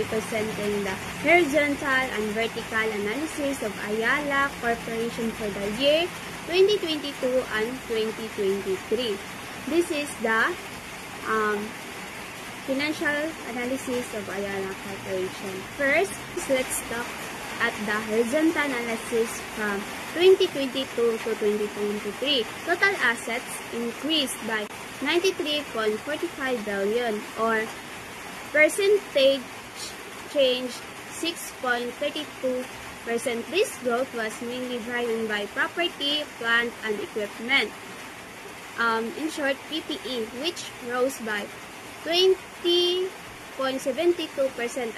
presenting the horizontal and vertical analysis of Ayala Corporation for the year 2022 and 2023. This is the financial analysis of Ayala Corporation. First, let's talk at the horizontal analysis from 2022 to 2023. Total assets increased by 93.45 billion or percentage change 6.32%. This growth was mainly driven by property, plant, and equipment. In short, PPE, which rose by 20.72%,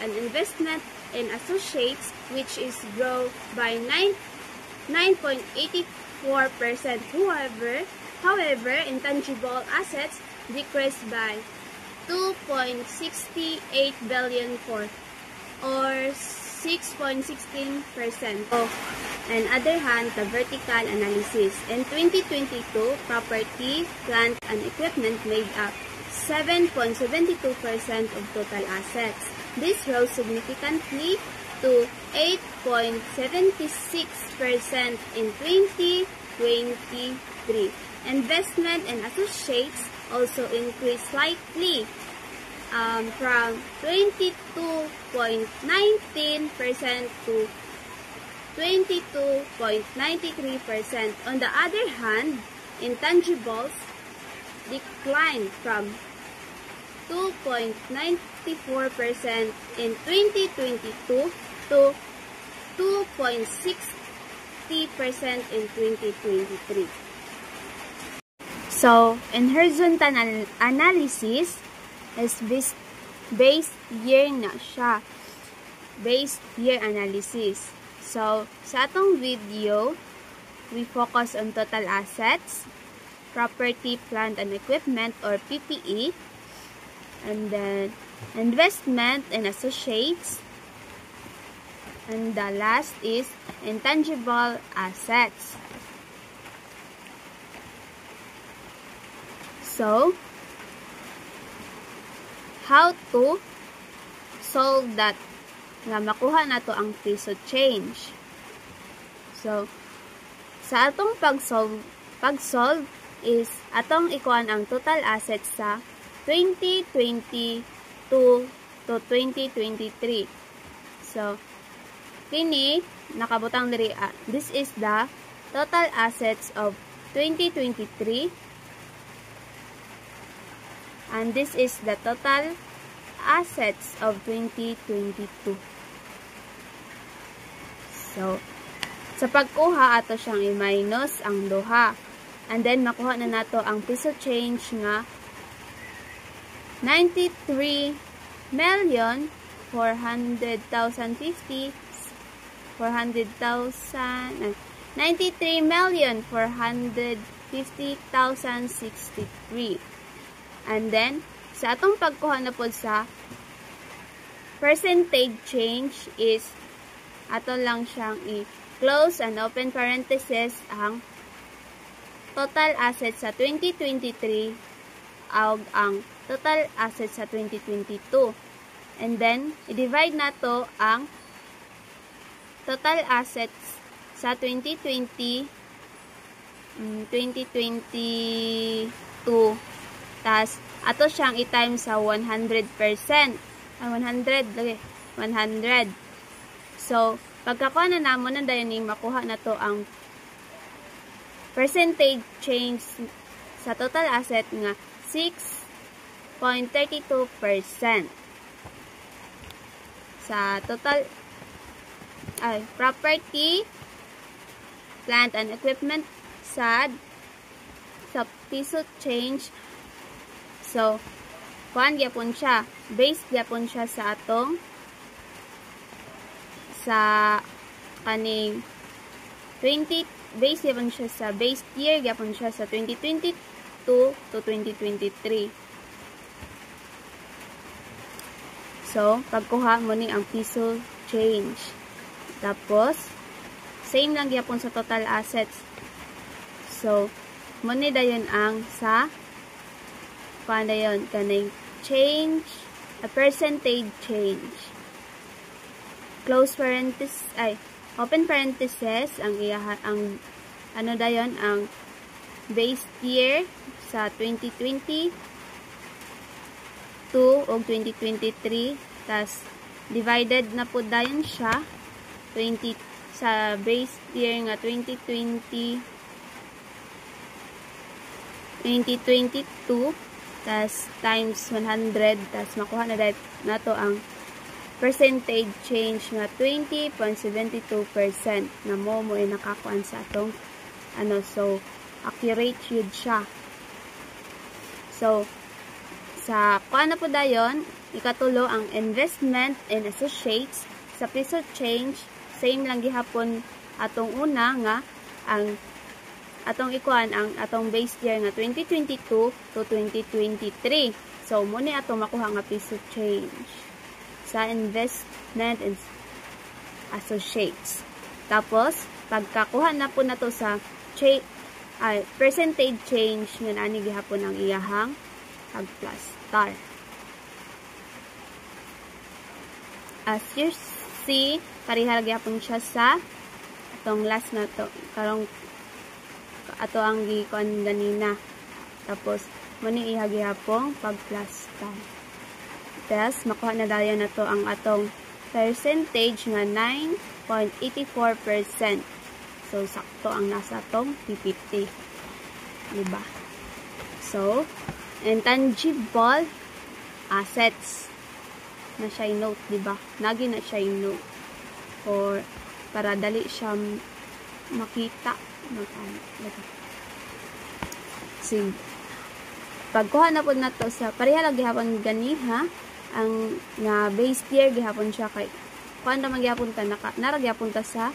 and investment in associates, which is grow by 9.84%. However, intangible assets decreased by 2.68 billion or 6.16%. On other hand, the vertical analysis. In 2022, property, plant, and equipment made up 7.72% of total assets. This rose significantly to 8.76% in 2023. Investment in associates also increased slightly from 22.19% to 22.93%. On the other hand, intangibles declined from 2.94% in 2022 to 2.60% in 2023. So, in horizontal analysis is based year na siya. Based year analysis. So, sa atong video, we focus on total assets, property, plant, and equipment or PPE, and then investment in associates, and the last is intangible assets. So, how to solve that nga makuha nato ang piso change? So, sa atong pag-solve is atong ikuan ang total assets sa 2022 to 2023. So, kini nakabutang diri. This is the total assets of 2023. And this is the total assets of 2022. So, sa pagkuha ato siyang i-minus ang duha. And then, makuha na nato ang piso change nga 93,450,063. And then, sa atong pagkuha na po sa percentage change is ato lang siyang i-close and open parenthesis ang total assets sa 2023 ug ang total assets sa 2022. And then, i-divide nato ang total assets sa 2022 tas ato siyang i-time sa 100%. 100. So, pagkakuha na namon na dayon ni makuha na to ang percentage change sa total asset nga 6.32%. Sa total property, plant, and equipment sa piso change. So, kuan gyapon siya, base gyapon siya sa atong kaning 20 base gyapon siya sa base year gyapon siya sa 2022 to 2023. So, pagkuha mo ni ang piso change. Tapos, same lang gyapon sa total assets. So, mo ni dayon ang sa paano yun? Kaning change, a percentage change. close parenthesis, open parenthesis, ang ano dayon, ang base year sa 2022 o 2023, tas divided na po dayon siya sa base year nga 2022, tas times 100, tas makuha na dahil na to ang percentage change nga 20.72% na mo ay nakakuan sa atong so accurate yun siya. So sa kuan na po dayon, ikatulo ang investment in associates sa piso change, same lang gihapon atong una nga ang atong ikuan ang atong base year nga 2022 to 2023. So mo ni atong makuha nga piso change sa investment in associates. Tapos pagkakuha na po nato sa percentage change nga ani gihapon ang iyahang plus star. As you see, pareha gihapon siya sa atong last na to, karong ato ang gikuan ganina. Tapos mo ni iha gihapon pag plus star. Tapos makuha na dayon na to ang atong percentage nga 9.84%. So sakto ang nasa atong PPT, diba? So intangible assets na siya note, diba? Nagi na siya note or para dali siya makita. Sige, pagkuha na po na to sa pareha lang gihapon gani ha, ang nga base year gihapon siya kay kuan naman gihapon ta naragyapon ta sa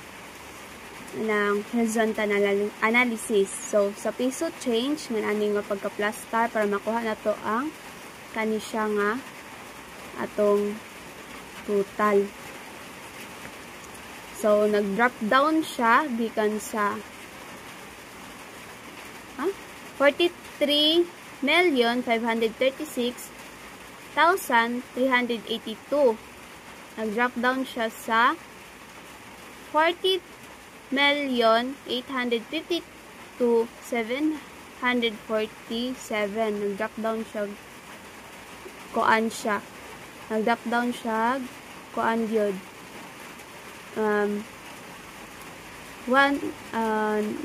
ng horizontal analysis. So sa piso change nga ani nga pagka plus star para makuha na to ang kani siya nga atong total. So nag-drop down siya gikan sa 43,536,382. Nag-drop down siya sa 40,852,747. Nag-drop down siya kuan siya. Nag-drop down siya kuan gyud.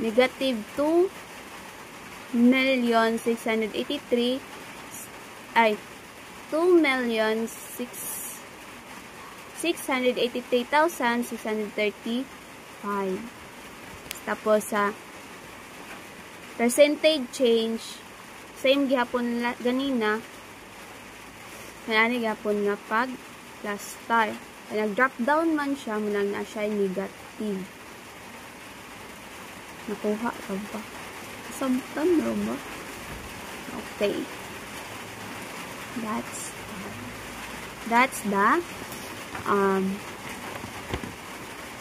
Negative 2,683,635. Tapos sa percentage change, same gihapon ganina, kanani gihapon nga pag plus star. Nag-drop down man siya, munang na siya negative. Nakuha ka ba? Sabtan ba? Okay. That's the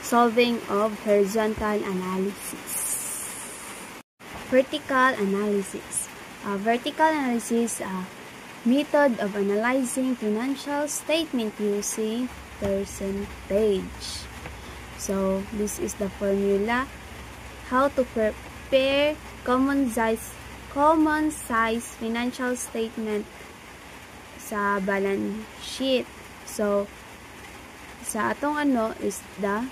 solving of horizontal analysis. Vertical analysis. Vertical analysis method of analyzing financial statement using percentage. So this is the formula how to prepare common size financial statement sa balance sheet. So sa atong is the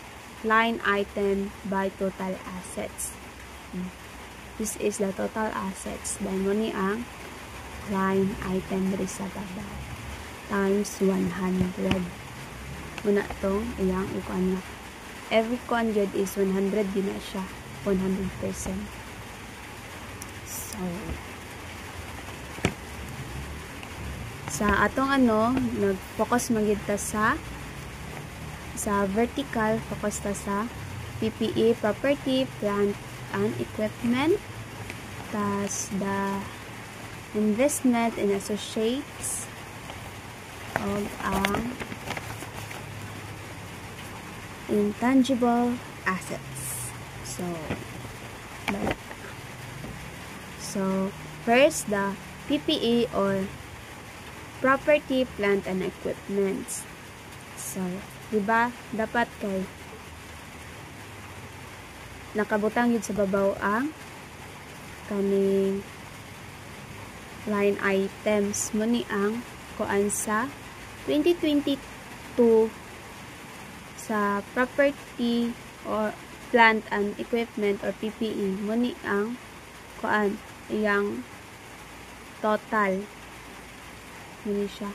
line item by total assets. This is the total assets. Then mo ni ang line item diri sa baba times 100. Muna tong iyang ikuan na. Every kuan yun is 100 din na siya. 100%. So sa atong nag-focus magid ta sa vertical, focus ta sa PPE, property, plant and equipment, tas the investment in associates og ang intangible assets. So first the PPE or property, plant and equipment. So Diba? Dapat kay nakabutang yun sa babaw ang kaning line items. Muni ang kuan sa 2022 sa property or plant and equipment or PPE. Muni ang kuan iyang total. Muni siya.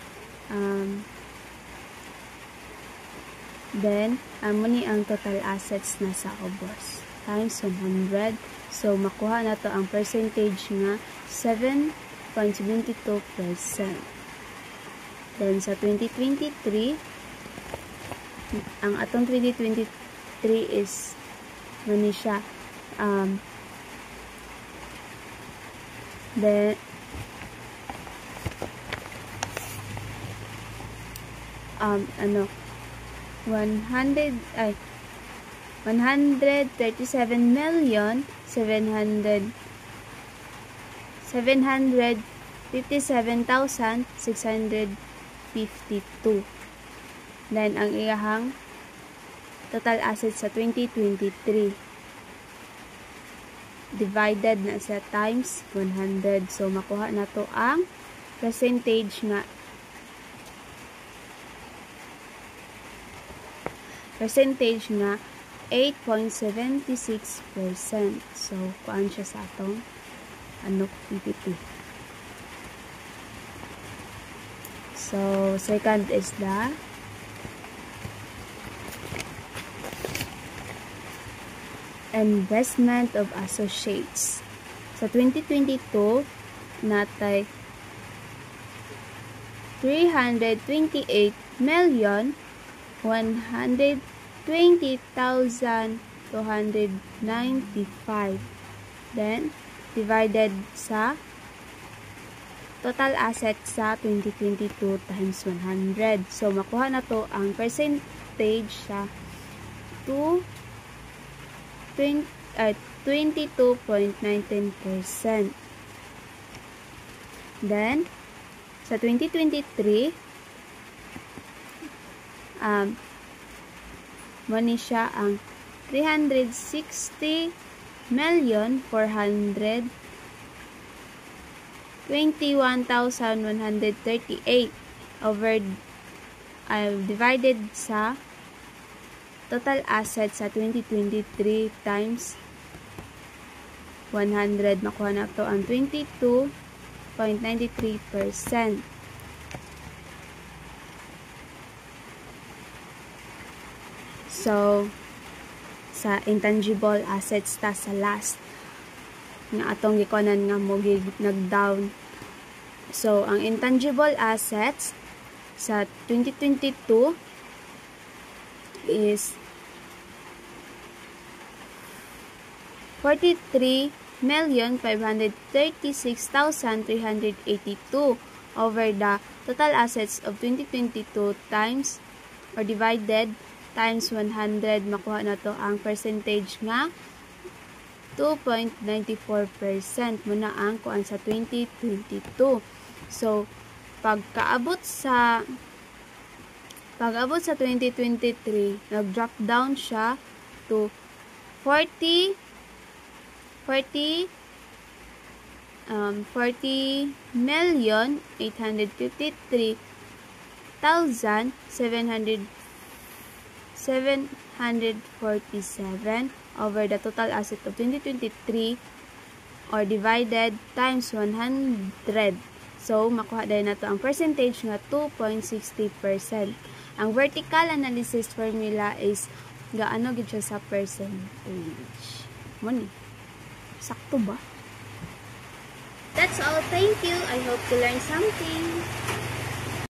Then, muni ang total assets na sa ubos. Times 100. So, makuha na to ang percentage nga 7.72%. Then, sa 2023, ang atong 2023 is muni siya. Then, 157,652. Then, ang iyahang total assets sa 2023 divided na sa times 100. So, makuha na to ang percentage nga 8.76%. So, kuan siya sa atong PPP. So, second is the investment of associates. Sa 2022, natay 328,120,295. Then, divided sa total assets sa 2022 times 100. So, makuha na to ang percentage sa 22.19%. Then, sa 2023, muni siya ang 360,421,138 over divided sa total assets sa 2023 times 100. Makuha na to ang 22.93%. So, sa intangible assets ta sa last nga atong gikonan nga mo nag-down. So, ang intangible assets sa 2022 is 43,536,382 over the total assets of 2022 times or divided times 100. Makuha na to ang percentage nga 2.94%. Muna ang kuan sa 2022. So, pagkaabot sa 2023, nag-drop down siya to 40,853,747 over the total asset of 2023 or divided times 100. So, makuha din na to ang percentage nga 2.60%. Ang vertical analysis formula is gaano gid siya sa percentage. Muni. Sakto ba? That's all. Thank you. I hope to learn something.